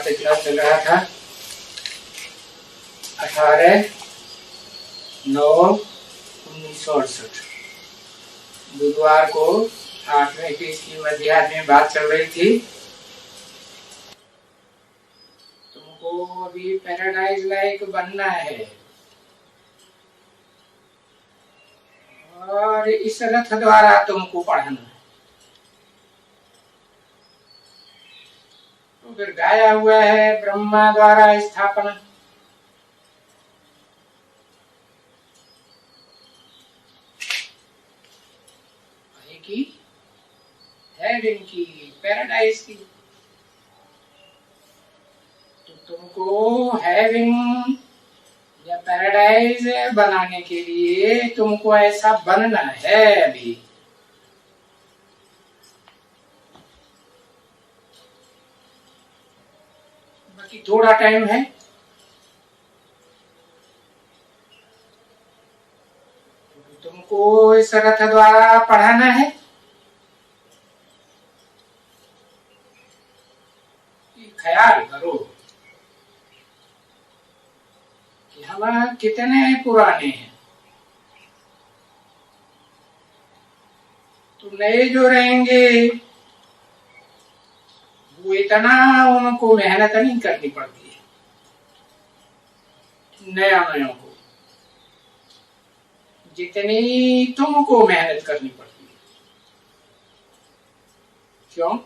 पिछला चल रहा था 18/9/1968। बुधवार को 8वें पेज की मध्याह्न में बात चल रही थी। तुमको अभी पैराडाइज लाइक बनना है और इस रथ द्वारा तुमको पढ़ना है। तो फिर गाया हुआ है ब्रह्मा द्वारा स्थापना, की हेवन की, पैराडाइज की। तो तुमको हेवन या पैराडाइज बनाने के लिए तुमको ऐसा बनना है। अभी बाकी थोड़ा टाइम है। तुमको इस रथ द्वारा पढ़ाना है। ख्याल करो कि हम कितने पुराने हैं। तो नए जो रहेंगे वो इतना उनको मेहनत नहीं करनी पड़ती है। नयों को जितनी तुमको मेहनत करनी पड़ती है। क्यों?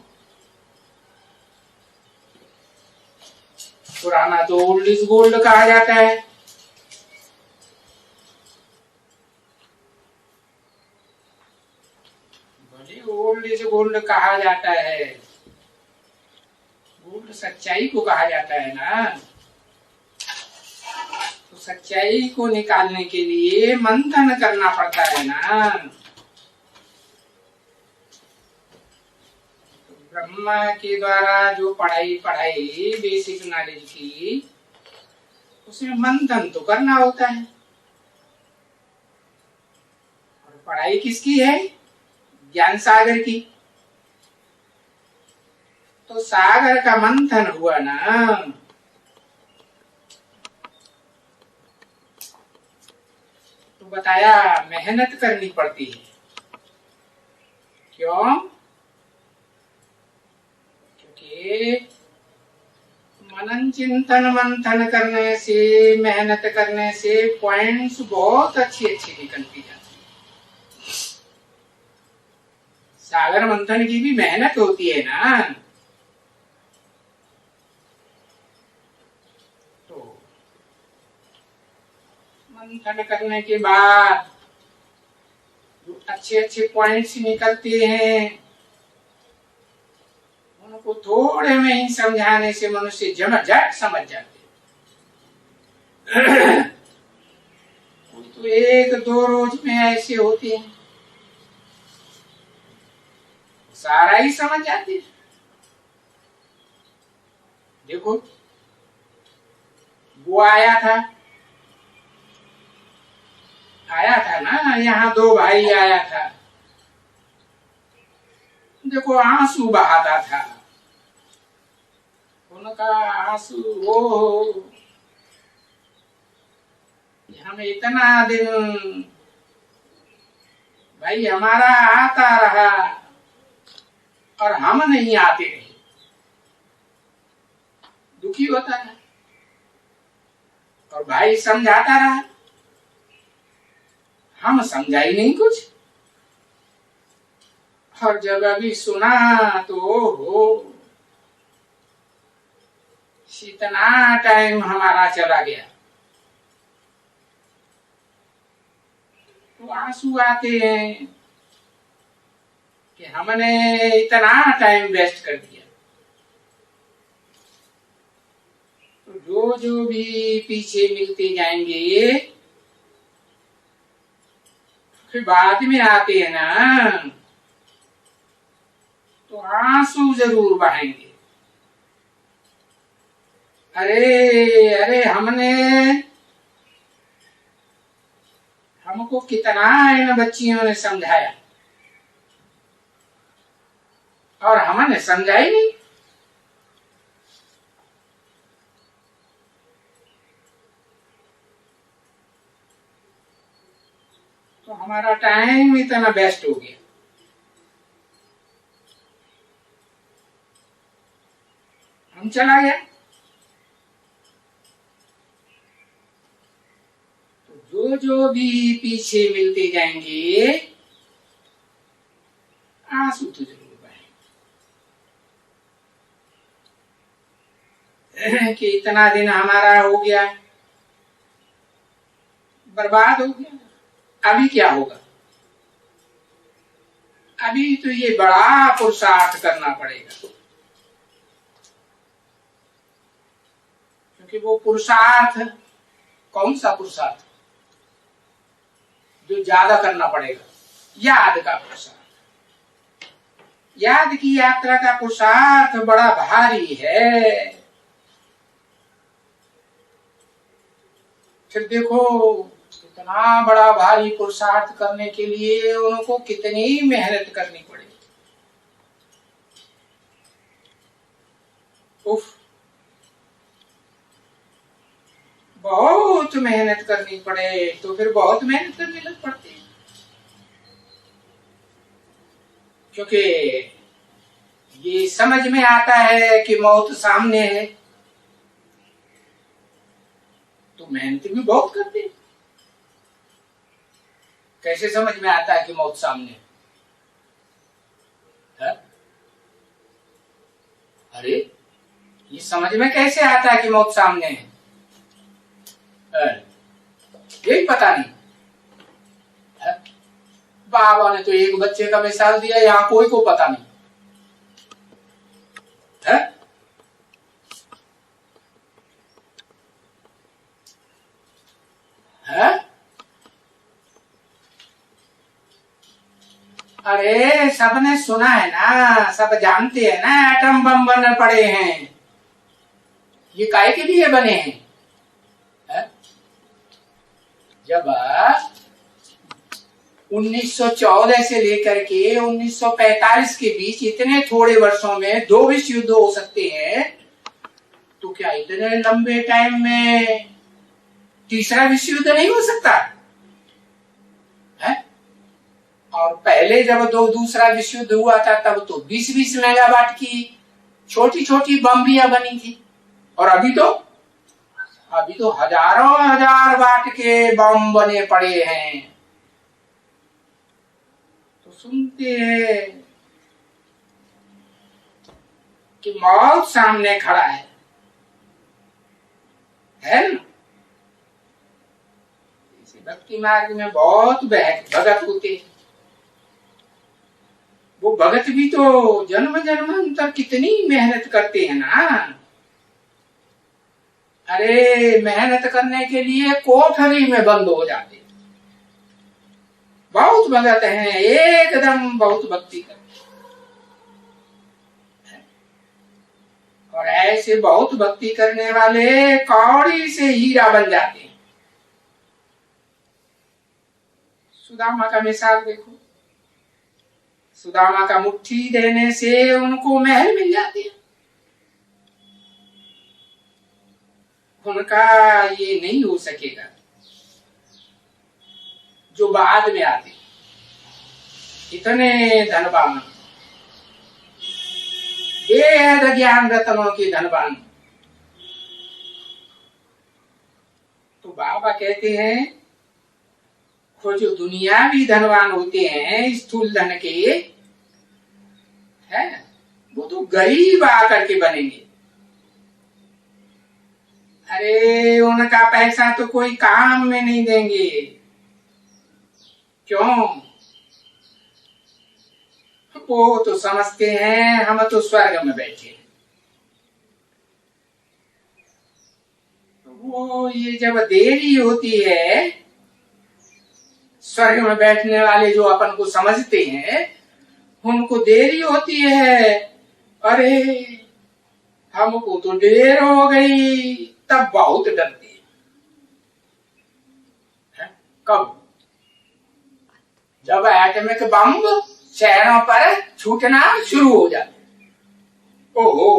पुराना तो ओल्ड इज गोल्ड कहा जाता है। भले ओल्ड इज गोल्ड कहा जाता है, गोल्ड सच्चाई को कहा जाता है ना। तो सच्चाई को निकालने के लिए मंथन करना पड़ता है ना। ब्रह्मा के द्वारा जो पढ़ाई बेसिक नॉलेज की, उसमें मंथन तो करना होता है। और पढ़ाई किसकी है? ज्ञान सागर की। तो सागर का मंथन हुआ ना। तो बताया मेहनत करनी पड़ती है। क्यों? मनन चिंतन मंथन करने से, मेहनत करने से पॉइंट्स बहुत अच्छी निकलती जाती है। सागर मंथन की भी मेहनत होती है ना। तो मंथन करने के बाद जो अच्छे पॉइंट्स निकलते हैं, उनको थोड़े में ही समझाने से मनुष्य झट समझ जाते। कोई तो 1-2 रोज में ऐसे होते हैं, सारा ही समझ जाते हैं। देखो, वो आया था ना, यहाँ 2 भाई आया था। देखो आंसू बहाता था। उनका आंसू वो हम इतना दिन भाई हमारा आता रहा और हम नहीं आते रहे। दुखी होता है। और भाई समझाता रहा, हम समझा ही नहीं कुछ। हर जगह भी सुना तो हो, इतना टाइम हमारा चला गया। तो आंसू आते हैं कि हमने इतना टाइम वेस्ट कर दिया। तो जो भी पीछे मिलते जाएंगे, फिर बाद में आते हैं ना, तो आंसू जरूर बहाएंगे। अरे हमको कितना इन बच्चियों ने समझाया और हमने समझा ही नहीं। तो हमारा टाइम इतना वेस्ट हो गया। हम चला गया। तो जो जो भी पीछे मिलते जाएंगे आंसू तो जरूर बहे कि इतना दिन हमारा हो गया, बर्बाद हो गया। अभी क्या होगा? अभी तो ये बड़ा पुरुषार्थ करना पड़ेगा, क्योंकि वो पुरुषार्थ, कौन सा पुरुषार्थ जो ज्यादा करना पड़ेगा? याद का पुरुषार्थ। याद की यात्रा का पुरुषार्थ बड़ा भारी है। फिर देखो इतना बड़ा भारी पुरुषार्थ करने के लिए उनको कितनी मेहनत करनी पड़ेगी। उफ, बहुत मेहनत करनी पड़े तो फिर बहुत मेहनत करनी लग पड़ती है, क्योंकि ये समझ में आता है कि मौत सामने है तो मेहनत भी बहुत करते हैं। कैसे समझ में आता है कि मौत सामने है? अरे ये समझ में कैसे आता है कि मौत सामने है? यही पता नहीं है? बाबा ने तो एक बच्चे का मिसाल दिया, यहाँ कोई को पता नहीं है? है? अरे सबने सुना है ना, सब जानते हैं ना एटम बम बन पड़े हैं। ये काहे के लिए बने हैं? है? जब 1914 से लेकर के 1945 के बीच इतने थोड़े वर्षों में 2 विश्व युद्ध हो सकते हैं, तो क्या इतने लंबे टाइम में तीसरा विश्व युद्ध नहीं हो सकता है? और पहले जब दूसरा विश्व युद्ध हुआ था तब तो 20-20 मेगावाट की छोटी छोटी बम्बियां बनी थी, और अभी तो हजारों हजार वाट के बम बने पड़े हैं। तो सुनते हैं कि मौत सामने खड़ा है ना? इसी भक्ति मार्ग में बहुत भगत होते हैं। वो भगत भी तो जन्म जन्मांतर कितनी मेहनत करते हैं ना। अरे मेहनत करने के लिए कोठरी में बंद हो जाते, बहुत भगत हैं, एकदम बहुत भक्ति करते हैं। और ऐसे बहुत भक्ति करने वाले कौड़ी से हीरा बन जाते हैं। सुदामा का मिसाल देखो, सुदामा का मुट्ठी देने से उनको महल मिल जाती है। उनका ये नहीं हो सकेगा जो बाद में आते इतने धनवान, वेद ज्ञान रत्नों के धनवान। तो बाबा कहते हैं वो जो दुनियावी धनवान होते हैं स्थूल धन के, है वो तो गरीब आकर के बनेंगे। अरे उनका पैसा तो कोई काम में नहीं देंगे। क्यों? वो तो समझते हैं हम तो स्वर्ग में बैठे। वो ये जब देरी होती है, स्वर्ग में बैठने वाले जो अपन को समझते हैं उनको देरी होती है। अरे हमको तो देर हो गई, तब बहुत डरते हैं। कब? जब एटॉमिक बम शहरों पर छूटना शुरू हो जाते। ओहो,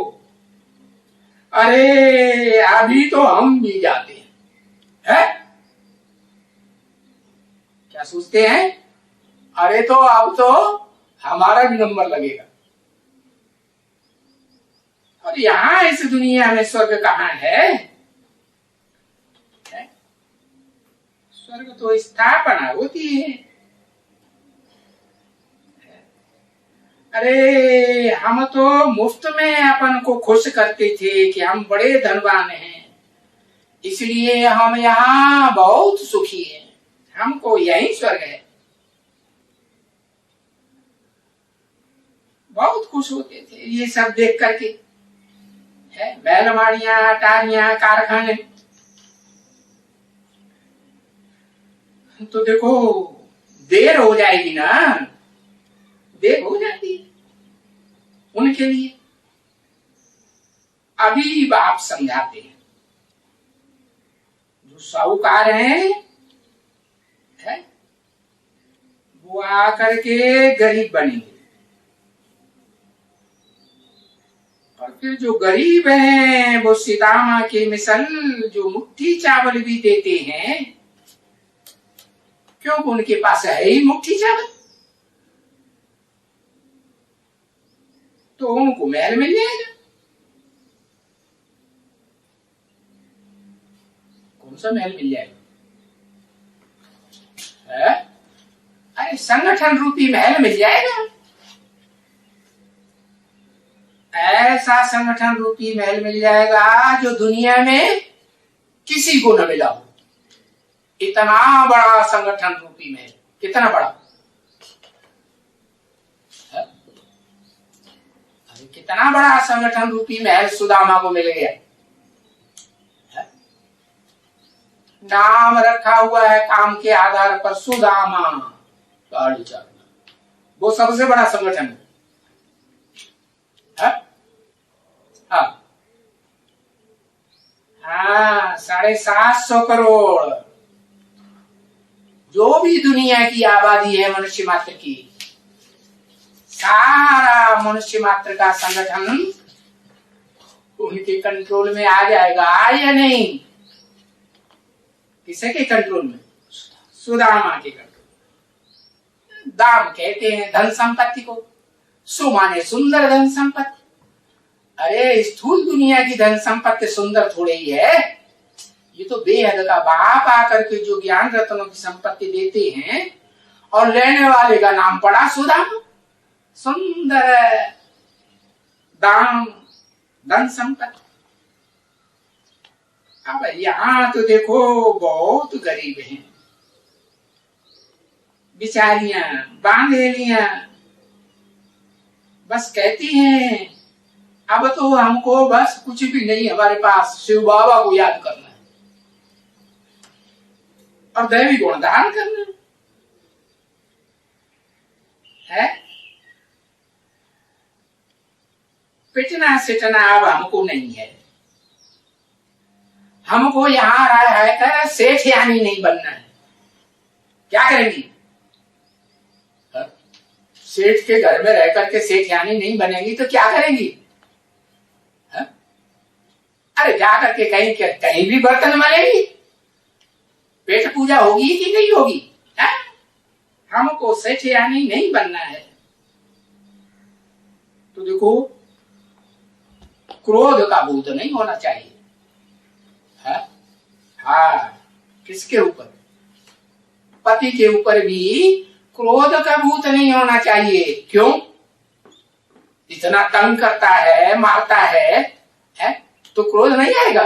अरे अभी तो हम भी जाते हैं। क्या सोचते हैं अरे तो अब तो हमारा भी नंबर लगेगा। और यहाँ इस दुनिया में स्वर्ग कहाँ है? स्वर्ग तो स्थापना होती है। अरे हम तो मुफ्त में अपन को खुश करते थे कि हम बड़े धनवान हैं, इसलिए हम यहाँ बहुत सुखी हैं, हमको यही स्वर्ग है। बहुत खुश होते थे ये सब देख करके, है बैलगाड़ियां, अटारियां, कारखाने। तो देखो देर हो जाएगी ना, देर हो जाती है उनके लिए। अभी बाप समझाते हैं, जो साहूकार हैं है वो आकर के गरीब बनेंगे, और फिर जो गरीब हैं वो सीतामा के मिसल जो मुट्ठी चावल भी देते हैं, क्यों उनके पास है ही मुट्ठी चावल, तो उनको महल मिल जाएगा। कौन सा महल मिल जाएगा? अरे संगठन रूपी महल मिल जाएगा। ऐसा संगठन रूपी महल मिल जाएगा जो दुनिया में किसी को न मिला हो। इतना बड़ा संगठन रूपी महल, कितना बड़ा, अरे कितना बड़ा संगठन रूपी महल सुदामा को मिल गया। नाम रखा हुआ है काम के आधार पर सुदामा, वो सबसे बड़ा संगठन है। हाँ 750 करोड़ जो भी दुनिया की आबादी है मनुष्य मात्र की, सारा मनुष्य मात्र का संगठन उनके कंट्रोल में आ जाएगा या नहीं? किसे के कंट्रोल में? सुदामा के कंट्रोल। दाम कहते हैं धन संपत्ति को, सु माने सुंदर धन संपत्ति। अरे स्थूल दुनिया की धन संपत्ति सुंदर थोड़ी ही है, ये तो बेहद का बाप आकर के जो ज्ञान रत्नों की संपत्ति देते हैं और लेने वाले का नाम पड़ा सुदामा, सुंदर दाम धन संपत्ति। अब यहाँ तो देखो बहुत गरीब हैं, बिचारियां बांधेलियां, बस कहती हैं अब तो हमको बस कुछ भी नहीं, हमारे पास शिव बाबा को याद करना है और दैवी गुण धारण करना है। पिटना सिटना अब हमको नहीं है, हमको यहाँ रहा है सेठ यानी नहीं बनना है। क्या करेंगी? सेठ के घर में रह करके सेठ यानी नहीं बनेंगी तो क्या करेंगी? अरे जा करके कहीं भी बर्तन मलेंगी, पेट पूजा होगी कि नहीं होगी? हमको सेठ यानी नहीं बनना है। तो देखो क्रोध का भूत नहीं होना चाहिए। हाँ किसके ऊपर? पति के ऊपर भी क्रोध का भूत नहीं होना चाहिए। क्यों? इतना तंग करता है, मारता है तो क्रोध नहीं आएगा,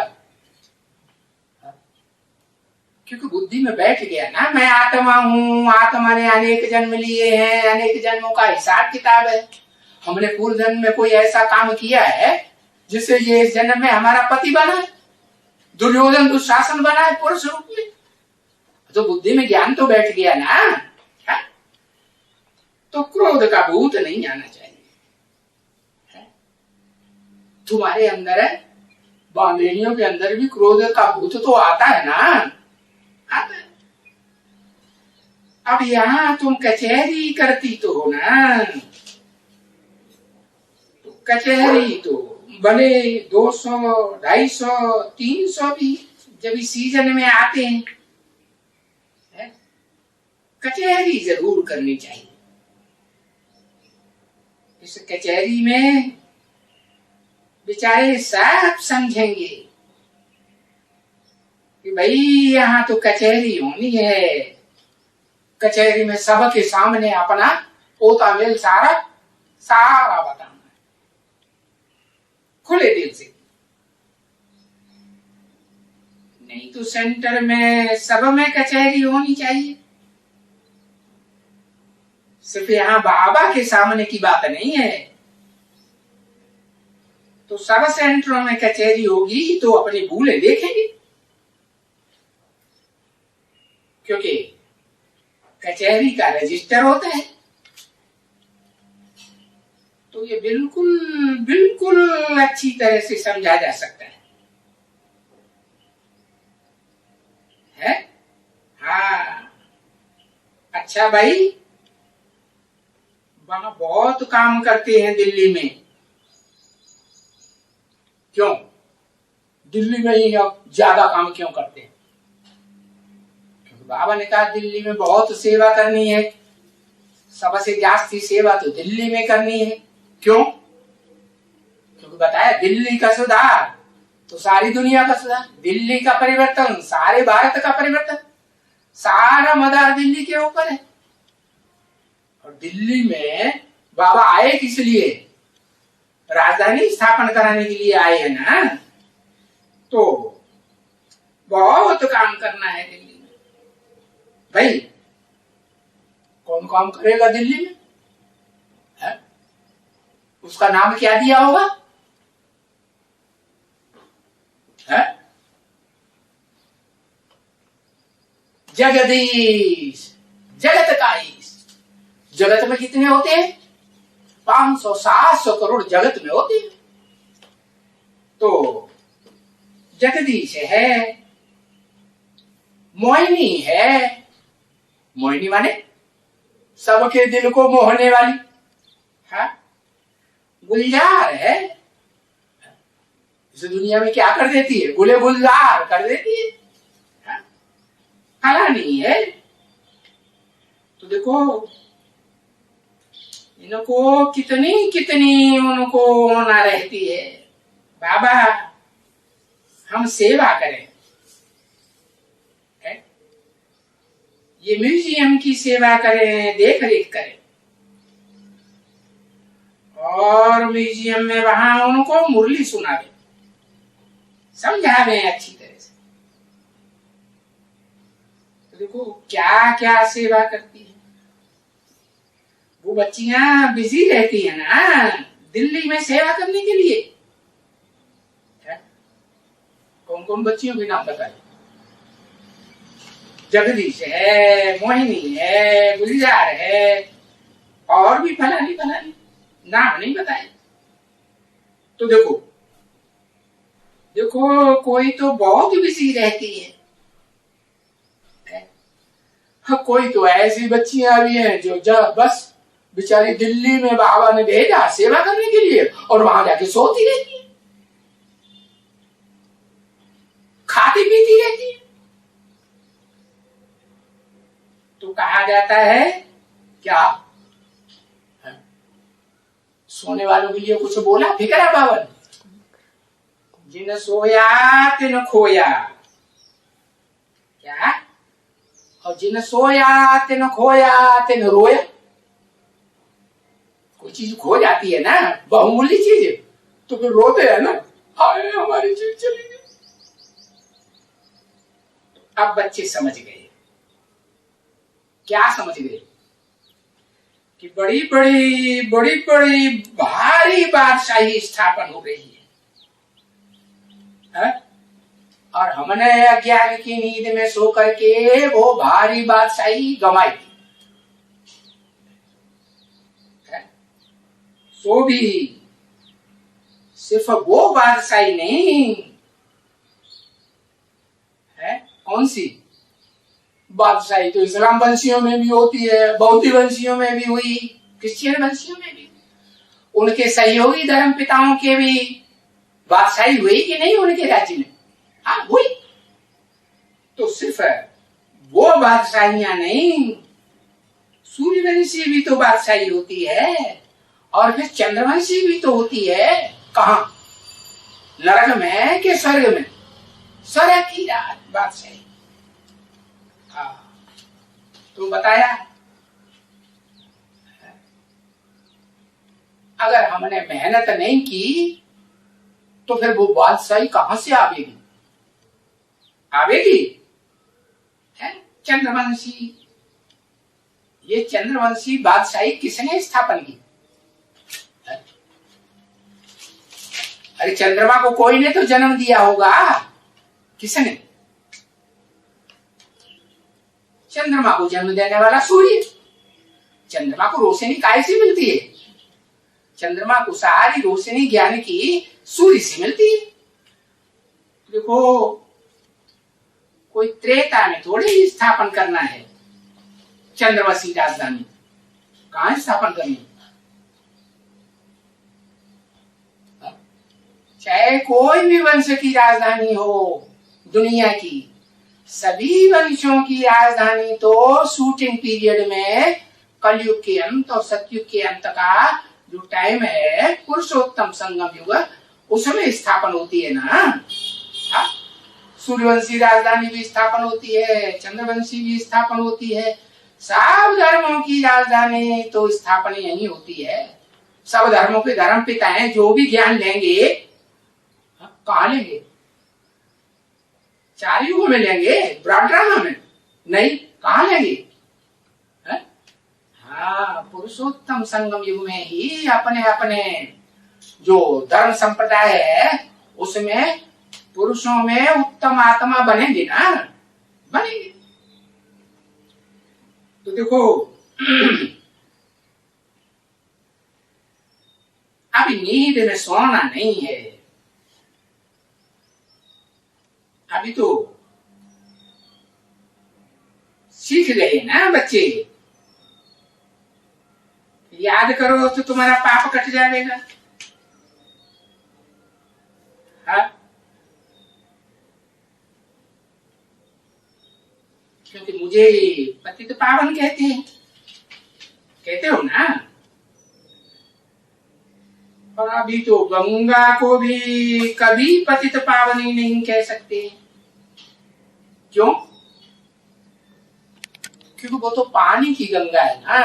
क्योंकि बुद्धि में बैठ गया ना मैं आत्मा हूँ, आत्मा ने अनेक जन्म लिए हैं, अनेक जन्मों का हिसाब किताब है। हमने पूर्व जन्म में कोई ऐसा काम किया है जिससे ये इस जन्म में हमारा पति बना है, दुर्योधन दुशासन बना है पुरुष रूप में। तो बुद्धि में ज्ञान तो बैठ गया ना, है? तो क्रोध का भूत नहीं आना चाहिए। है? तुम्हारे अंदर है, बांधेलियों के अंदर भी क्रोध का भूत तो आता है ना, आता है। अब यहाँ तुम कचहरी करती तो हो ना, तो कचहरी तो बने 200, 250, 300 भी जब इस सीजन में आते हैं, कचहरी जरूर करनी चाहिए। इस कचहरी में बेचारे सब समझेंगे कि भाई यहाँ तो कचहरी होनी है, कचहरी में सबके सामने अपना पोता मेल सारा बताना है खुले दिल से। नहीं तो सेंटर में सब में कचहरी होनी चाहिए, सिर्फ यहाँ बाबा के सामने की बात नहीं है। तो सब सेंटरों में कचहरी होगी तो अपनी भूलें देखेंगे, क्योंकि कचहरी का रजिस्टर होता है। तो ये बिल्कुल बिल्कुल अच्छी तरह से समझा जा सकता है? हाँ, अच्छा भाई, वहां बहुत काम करते हैं दिल्ली में। क्यों दिल्ली में ही अब ज्यादा काम क्यों करते हैं? क्योंकि बाबा ने कहा दिल्ली में बहुत सेवा करनी है, सबसे जास्ती सेवा तो दिल्ली में करनी है। क्यों? क्योंकि बताया दिल्ली का सुधार तो सारी दुनिया का सुधार, दिल्ली का परिवर्तन सारे भारत का परिवर्तन, सारा मदार दिल्ली के ऊपर है। और दिल्ली में बाबा आए किस लिए? राजधानी स्थापन कराने के लिए आए हैं ना। तो बहुत काम करना है दिल्ली में। भाई कौन काम करेगा दिल्ली में? है? उसका नाम क्या दिया होगा? है? जगदीश, जगत का ईश। जगत में कितने होते हैं? 500-700 करोड़ जगत में होते हैं। तो जगदीश है, मोहिनी है। मोहिनी माने सबके दिल को मोहने वाली। हाँ, गुलजार है, इस दुनिया में क्या कर देती है? गुले गुलजार कर देती है। हाँ? फलानी है। तो देखो इनको कितनी कितनी उनको होना रहती है। बाबा हम सेवा करें, है? ये म्यूजियम की सेवा करें, देख रेख करें, और म्यूजियम में वहां उनको मुरली सुनावे, समझावे अच्छी तरह से। तो देखो क्या क्या सेवा करती है वो बच्चियां। बिजी रहती है ना दिल्ली में सेवा करने के लिए। कौन कौन बच्चियों के नाम बताए? जगदीश है, मोहिनी है, गुलजार है, और भी फलानी फलानी नाम नहीं बताए। तो देखो देखो कोई तो बहुत बिजी रहती है, कोई तो ऐसी बच्चियां भी हैं जो बस बेचारी दिल्ली में बाबा ने भेजा सेवा करने के लिए और वहां जाके सोती रहती है, खाती पीती रहती है। तो कहा जाता है क्या सोने वालों के लिए कुछ बोला फिक्रा बाबा ने? जिन सोया तिन खोया। क्या? और जिन सोया तिन खोया तिन रोया। कोई चीज खो जाती है ना, बहुमूल्य चीज, तो फिर रोते हैं ना, हाय हमारी चीज चली गई। अब बच्चे समझ गए। क्या समझ गए? कि बड़ी बड़ी भारी बादशाही स्थापन हो रही है? और हमने अज्ञान की नींद में सो करके वो भारी बादशाही गंवाई थी। सो भी सिर्फ वो बादशाही नहीं है। कौन सी बादशाही? तो इस्लाम वंशियों में भी होती है, बौद्ध वंशियों में भी हुई, क्रिश्चियन वंशियों में भी, उनके सहयोगी धर्म पिताओं के भी बादशाही हुई कि नहीं उनके राज्य में? हाँ हुई। तो सिर्फ वो बादशाहियां नहीं, सूर्यवंशी भी तो बादशाही होती है, और फिर चंद्रवंशी भी तो होती है। कहा? नरक में कि स्वर्ग में? स्वर्ग की बादशाही। तो बताया, अगर हमने मेहनत नहीं की तो फिर वो बादशाही कहां से आवेगी? आवेगी है चंद्रवंशी। ये चंद्रवंशी बादशाही किसने स्थापन की? अरे चंद्रमा को कोई ने तो जन्म दिया होगा। किसने? चंद्रमा को जन्म देने वाला सूर्य। चंद्रमा को रोशनी काहे से मिलती है? चंद्रमा को सारी रोशनी ज्ञान की सूर्य से मिलती है। देखो, कोई त्रेता में थोड़ी स्थापन करना है चंद्रवंशी राजधानी। कहां स्थापन करनी? चाहे कोई भी वंश की राजधानी हो दुनिया की, सभी वंशों की राजधानी तो शूटिंग पीरियड में कलयुग के अंत और सतयुग के अंत का जो टाइम है, पुरुषोत्तम संगम युग, उसमें स्थापन होती है ना। सूर्यवंशी राजधानी भी स्थापन होती है, चंद्रवंशी भी स्थापन होती है। सब धर्मों की राजधानी तो स्थापना यही होती है। सब धर्मों के धर्म पिता हैं, जो भी ज्ञान लेंगे कहाँ लेंगे? चार युगों में लेंगे, ब्रह्मड्रामा में नहीं। कहाँ लेंगे? हाँ, पुरुषोत्तम संगम युग में ही अपने अपने जो धर्म संप्रदाय है उसमें पुरुषों में उत्तम आत्मा बनेंगे ना, बनेंगे। तो देखो, अभी नींद में सोना नहीं है। अभी तो सीख गए ना बच्चे। याद करो तो तुम्हारा पाप कट जाएगा। हाँ? क्योंकि मुझे पतित पावन कहते हैं, कहते हो ना। और अभी तो गंगा को भी कभी पतित पावनी नहीं कह सकते। क्यों? क्योंकि वो तो पानी की गंगा है ना।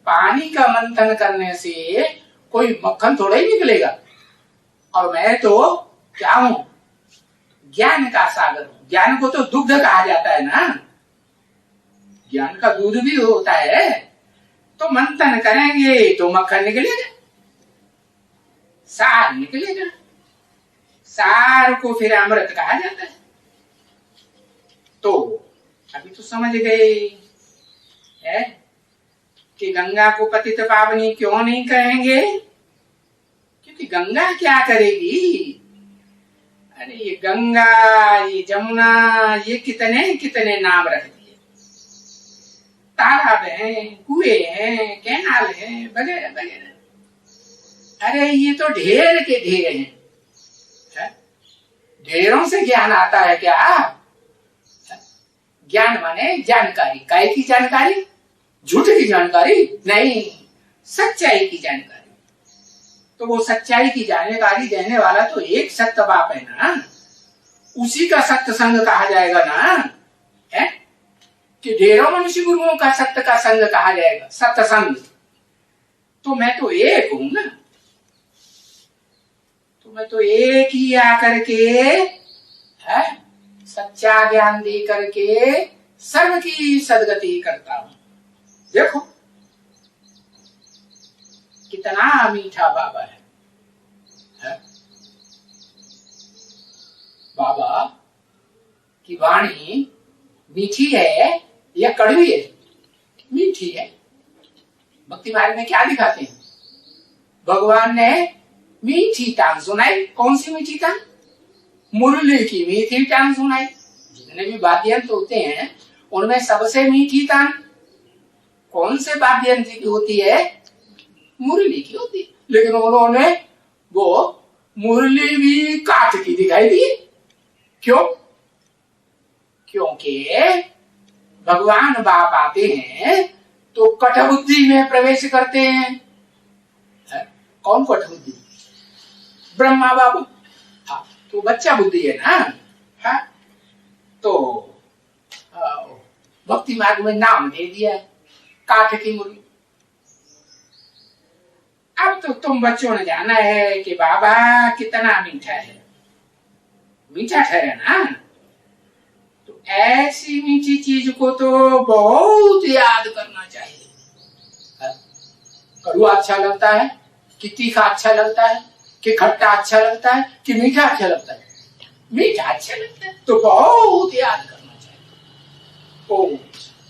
पानी का मंथन करने से कोई मक्खन थोड़ा ही निकलेगा। और मैं तो क्या हूं? ज्ञान का सागर हूं। ज्ञान को तो दुग्ध कहा जाता है ना। ज्ञान का दूध भी होता है। तो मंथन करेंगे तो मक्खन निकलेगा, सार निकलेगा। सार को फिर अमृत कहा जाता है। तो अभी तो समझ गए है कि गंगा को पतित पावनी क्यों नहीं कहेंगे? क्योंकि गंगा क्या करेगी? अरे ये गंगा, ये जमुना, ये कितने कितने नाम रख दिए। तालाब हैं, कुएं हैं, कैनाल हैं, वगैरह वगैरह। अरे ये तो ढेर के ढेर हैं। ढेरों से ज्ञान आता है क्या? ज्ञान माने जानकारी। काय की जानकारी? झूठ की जानकारी नहीं, सच्चाई की जानकारी। तो वो सच्चाई की जानकारी देने वाला तो एक सत्य बाप है ना। उसी का सत्य संग कहा जाएगा ना, है कि ढेरों मनुष्य गुरुओं का सत्य का संग कहा जाएगा, सत्य संग। तो मैं तो एक हूं ना। तो मैं तो एक ही आकर के है सच्चा ज्ञान दे करके सर्व की सदगति करता हूं। देखो कितना मीठा बाबा है? बाबा की वाणी मीठी है या कड़वी है? मीठी है। भक्ति मार्ग में क्या दिखाते हैं? भगवान ने मीठी टांग सुनाई। कौन सी मीठी टांग? मुरली की मीठी टांग सुनाई। जितने भी वाद्य यंत्र होते हैं उनमें सबसे मीठी टांग कौन से वाद्य यंत्र की होती है? मुरली की होती है। लेकिन उन्होंने वो मुरली भी काठ की दिखाई दी। क्यों? क्योंकि भगवान बाप आते हैं तो कठबुद्धि में प्रवेश करते हैं। है? कौन कठबुद्धि? ब्रह्मा बाबा। हाँ, तो बच्चा बुद्धि है ना। है? तो भक्ति मार्ग में नाम दे दिया है काठ की मूली। अब तो तुम बच्चों ने जाना है कि बाबा कितना मीठा है, मीठा ठहरा ना। तो ऐसी मीठी चीज को तो बहुत याद करना चाहिए। कड़वा अच्छा लगता है कि तीखा अच्छा लगता है कि खट्टा अच्छा लगता है कि मीठा अच्छा लगता है? मीठा अच्छा लगता है तो बहुत याद करना चाहिए। ओम